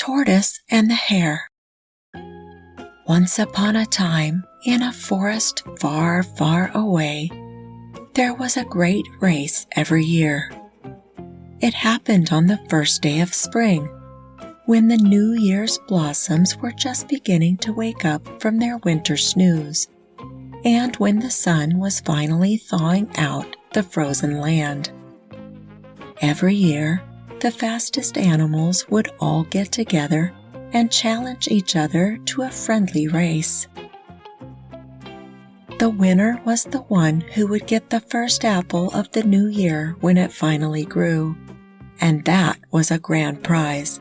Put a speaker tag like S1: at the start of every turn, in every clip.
S1: Tortoise and the Hare. Once upon a time, in a forest far, far away, there was a great race every year. It happened on the first day of spring, when the New Year's blossoms were just beginning to wake up from their winter snooze, and when the sun was finally thawing out the frozen land. Every year, the fastest animals would all get together and challenge each other to a friendly race. The winner was the one who would get the first apple of the new year when it finally grew, and that was a grand prize,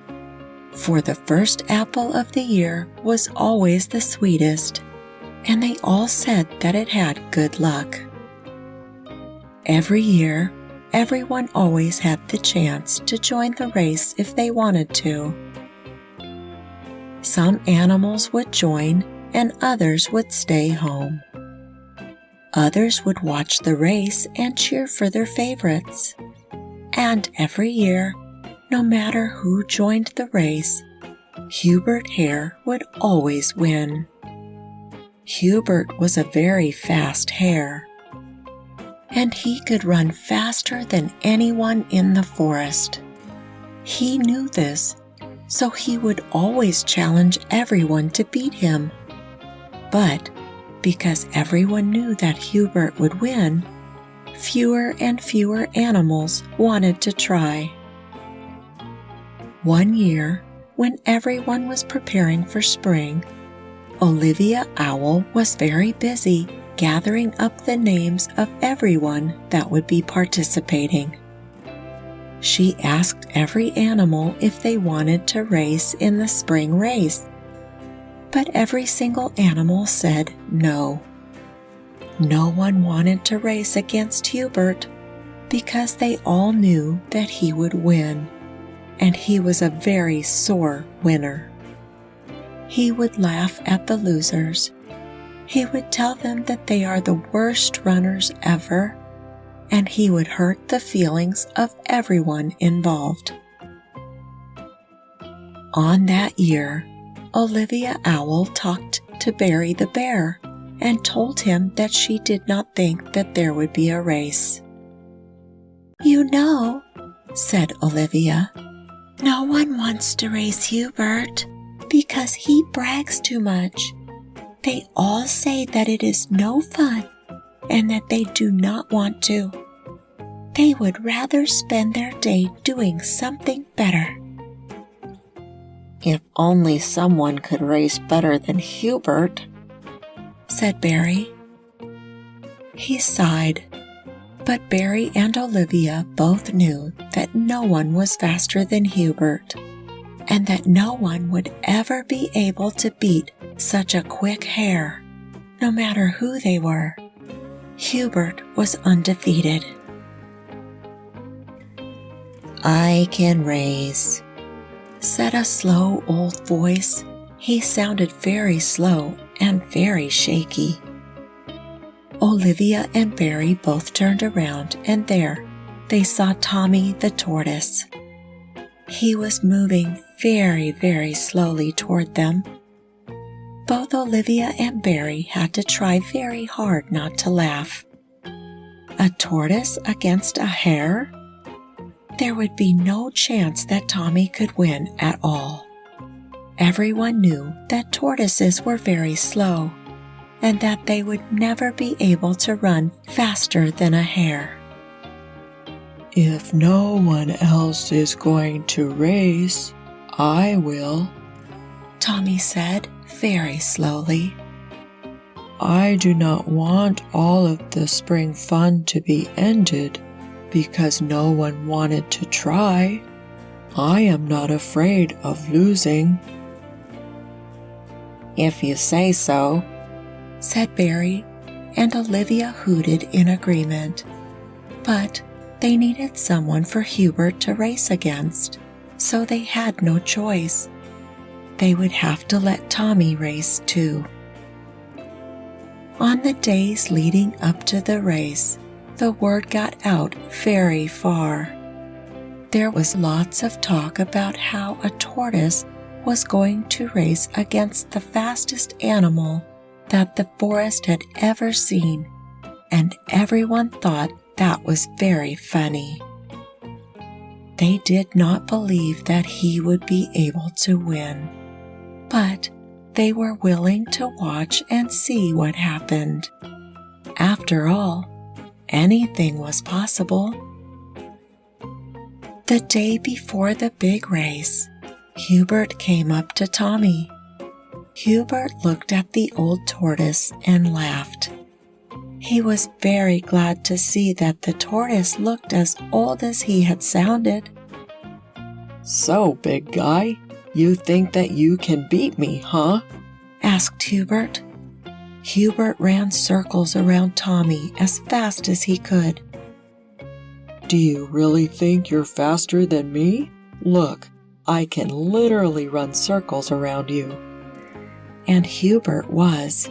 S1: for the first apple of the year was always the sweetest, and they all said that it had good luck. Every year, everyone always had the chance to join the race if they wanted to. Some animals would join and others would stay home. Others would watch the race and cheer for their favorites. And every year, no matter who joined the race, Hubert Hare would always win. Hubert was a very fast hare, and he could run faster than anyone in the forest. He knew this, so he would always challenge everyone to beat him. But because everyone knew that Hubert would win, fewer and fewer animals wanted to try. One year, when everyone was preparing for spring, Olivia Owl was very busy gathering up the names of everyone that would be participating. She asked every animal if they wanted to race in the spring race, but every single animal said no. No one wanted to race against Hubert because they all knew that he would win, and he was a very sore winner. He would laugh at the losers. He would tell them that they are the worst runners ever, and he would hurt the feelings of everyone involved. On that year, Olivia Owl talked to Barry the Bear and told him that she did not think that there would be a race. "You know," said Olivia, "no one wants to race Hubert because he brags too much. They all say that it is no fun and that they do not want to. They would rather spend their day doing something better." "If only someone could race better than Hubert," said Barry. He sighed, but Barry and Olivia both knew that no one was faster than Hubert, and that no one would ever be able to beat such a quick hare, no matter who they were. Hubert was undefeated. "I can race," said a slow old voice. He sounded very slow and very shaky. Olivia and Barry both turned around, and there they saw Tommy the tortoise. He was moving very, very slowly toward them. Both Olivia and Barry had to try very hard not to laugh. A tortoise against a hare? There would be no chance that Tommy could win at all. Everyone knew that tortoises were very slow, and that they would never be able to run faster than a hare. "If no one else is going to race, I will," Tommy said very slowly. "I do not want all of the spring fun to be ended because no one wanted to try. I am not afraid of losing." "If you say so," said Barry, and Olivia hooted in agreement. But they needed someone for Hubert to race against, so they had no choice. They would have to let Tommy race too. On the days leading up to the race, the word got out very far. There was lots of talk about how a tortoise was going to race against the fastest animal that the forest had ever seen, and everyone thought that was very funny. They did not believe that he would be able to win, but they were willing to watch and see what happened. After all, anything was possible. The day before the big race, Hubert came up to Tommy. Hubert looked at the old tortoise and laughed. He was very glad to see that the tortoise looked as old as he had sounded.
S2: "So, big guy, you think that you can beat me, huh?"
S1: asked Hubert. Hubert ran circles around Tommy as fast as he could.
S2: "Do you really think you're faster than me? Look, I can literally run circles around you."
S1: And Hubert was.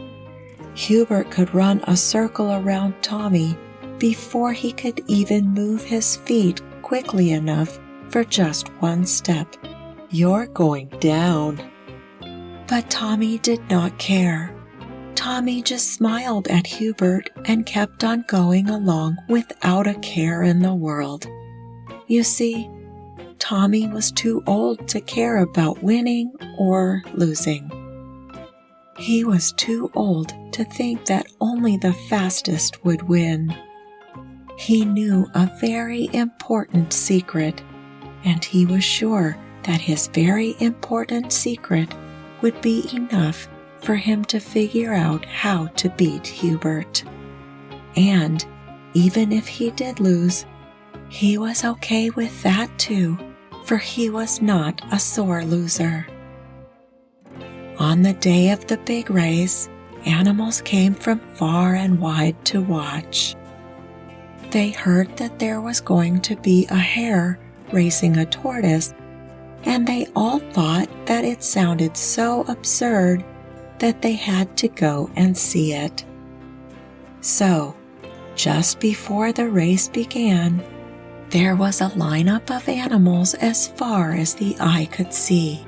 S1: Hubert could run a circle around Tommy before he could even move his feet quickly enough for just one step.
S2: "You're going down."
S1: But Tommy did not care. Tommy just smiled at Hubert and kept on going along without a care in the world. You see, Tommy was too old to care about winning or losing. He was too old to think that only the fastest would win. He knew a very important secret, and he was sure that his very important secret would be enough for him to figure out how to beat Hubert. And even if he did lose, he was okay with that too, for he was not a sore loser. On the day of the big race, animals came from far and wide to watch. They heard that there was going to be a hare racing a tortoise, and they all thought that it sounded so absurd that they had to go and see it. So, just before the race began, there was a lineup of animals as far as the eye could see.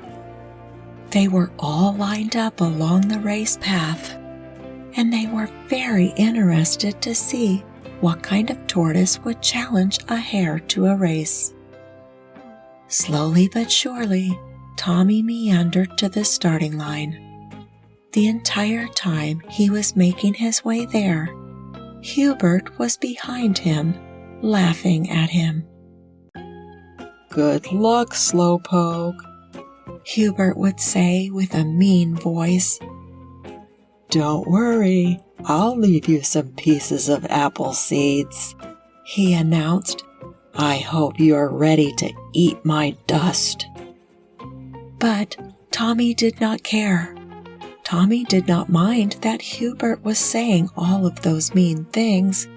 S1: They were all lined up along the race path, and they were very interested to see what kind of tortoise would challenge a hare to a race. Slowly but surely, Tommy meandered to the starting line. The entire time he was making his way there, Hubert was behind him, laughing at him.
S2: "Good luck, slowpoke,"
S1: Hubert would say with a mean voice.
S2: "Don't worry, I'll leave you some pieces of apple seeds,"
S1: he announced.
S2: "I hope you're ready to eat my dust."
S1: But Tommy did not care. Tommy did not mind that Hubert was saying all of those mean things,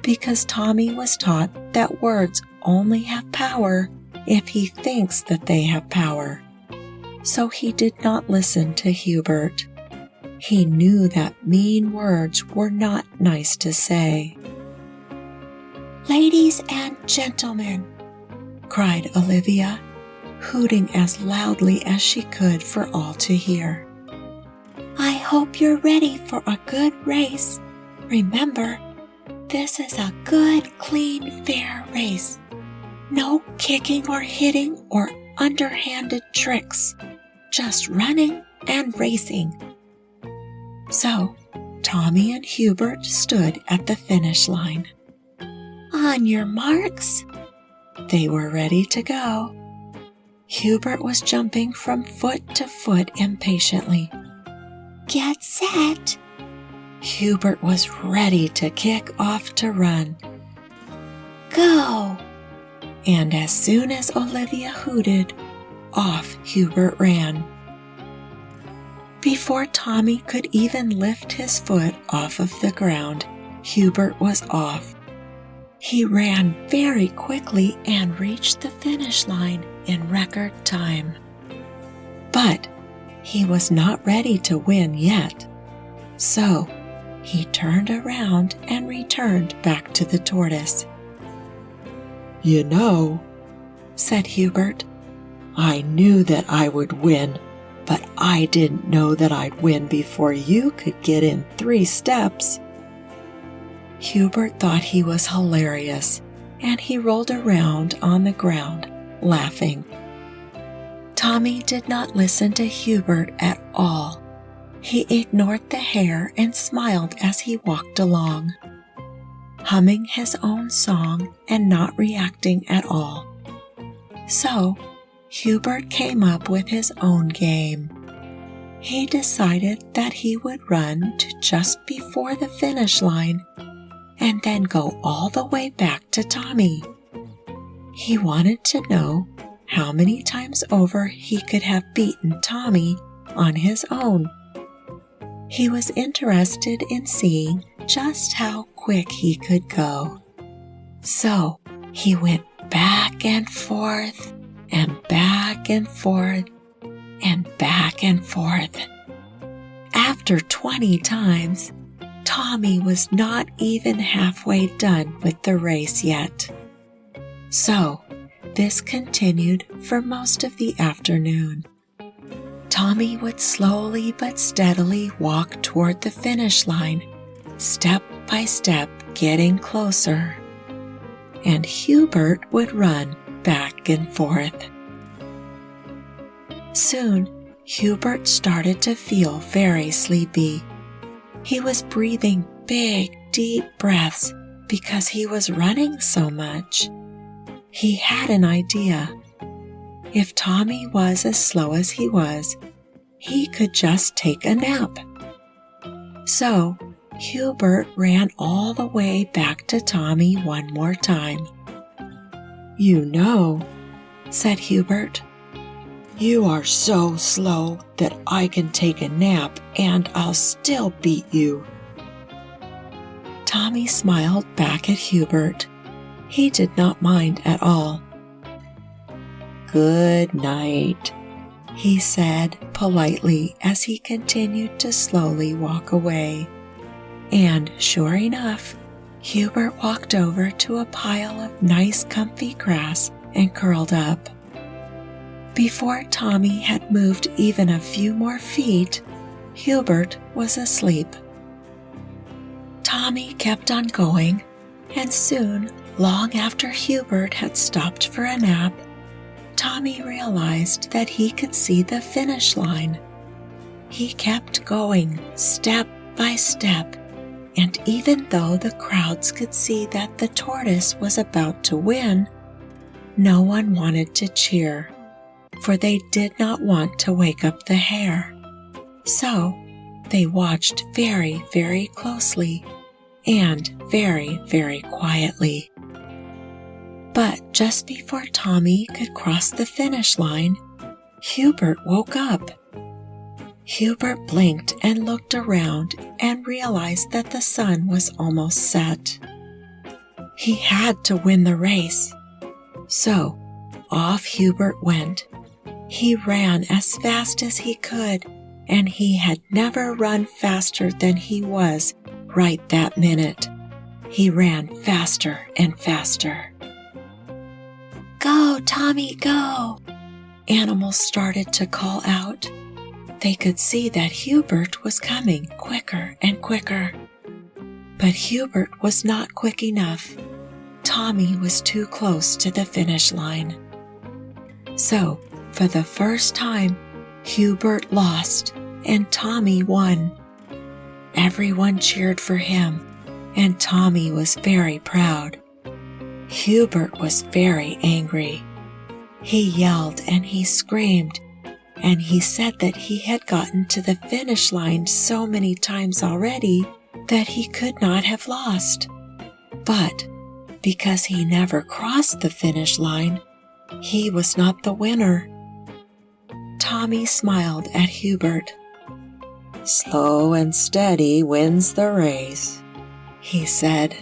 S1: because Tommy was taught that words only have power if he thinks that they have power. So he did not listen to Hubert. He knew that mean words were not nice to say. "Ladies and gentlemen," cried Olivia, hooting as loudly as she could for all to hear. "I hope you're ready for a good race. Remember, this is a good, clean, fair race. No kicking or hitting or underhanded tricks. Just running and racing." So, Tommy and Hubert stood at the finish line. "On your marks." They were ready to go. Hubert was jumping from foot to foot impatiently. "Get set." Hubert was ready to kick off to run. "Go." And as soon as Olivia hooted, off Hubert ran. Before Tommy could even lift his foot off of the ground, Hubert was off. He ran very quickly and reached the finish line in record time. But he was not ready to win yet, so he turned around and returned back to the tortoise.
S2: "You know,"
S1: said Hubert,
S2: I knew that I would win, but I didn't know that I'd win before you could get in 3 steps."
S1: Hubert thought he was hilarious, and he rolled around on the ground, laughing. Tommy did not listen to Hubert at all. He ignored the hare and smiled as he walked along, humming his own song and not reacting at all. So, Hubert came up with his own game. He decided that he would run to just before the finish line and then go all the way back to Tommy. He wanted to know how many times over he could have beaten Tommy on his own. He was interested in seeing just how quick he could go. So he went back and forth and back and forth and back and forth. After 20 times, Tommy was not even halfway done with the race yet. So, this continued for most of the afternoon. Tommy would slowly but steadily walk toward the finish line, step by step getting closer. And Hubert would run back and forth. Soon, Hubert started to feel very sleepy. He was breathing big, deep breaths because he was running so much. He had an idea. If Tommy was as slow as he could just take a nap. So, Hubert ran all the way back to Tommy one more time.
S2: "You know,"
S1: said Hubert,
S2: "you are so slow that I can take a nap and I'll still beat you."
S1: Tommy smiled back at Hubert. He did not mind at all.
S2: "Good night,"
S1: he said politely as he continued to slowly walk away. And sure enough, Hubert walked over to a pile of nice comfy grass and curled up. Before Tommy had moved even a few more feet, Hubert was asleep. Tommy kept on going, and soon, long after Hubert had stopped for a nap, Tommy realized that he could see the finish line. He kept going step by step, and even though the crowds could see that the tortoise was about to win, no one wanted to cheer, for they did not want to wake up the hare. So they watched very, very closely and very, very quietly. But just before Tommy could cross the finish line, Hubert woke up. Hubert blinked and looked around and realized that the sun was almost set. He had to win the race. So off Hubert went. He ran as fast as he could, and he had never run faster than he was right that minute. He ran faster and faster. "Go, Tommy, go!" Animals started to call out. They could see that Hubert was coming quicker and quicker. But Hubert was not quick enough. Tommy was too close to the finish line. So, for the first time, Hubert lost and Tommy won. Everyone cheered for him, and Tommy was very proud. Hubert was very angry. He yelled and he screamed, and he said that he had gotten to the finish line so many times already that he could not have lost. But because he never crossed the finish line, he was not the winner. Tommy smiled at Hubert.
S2: "Slow and steady wins the race,"
S1: he said.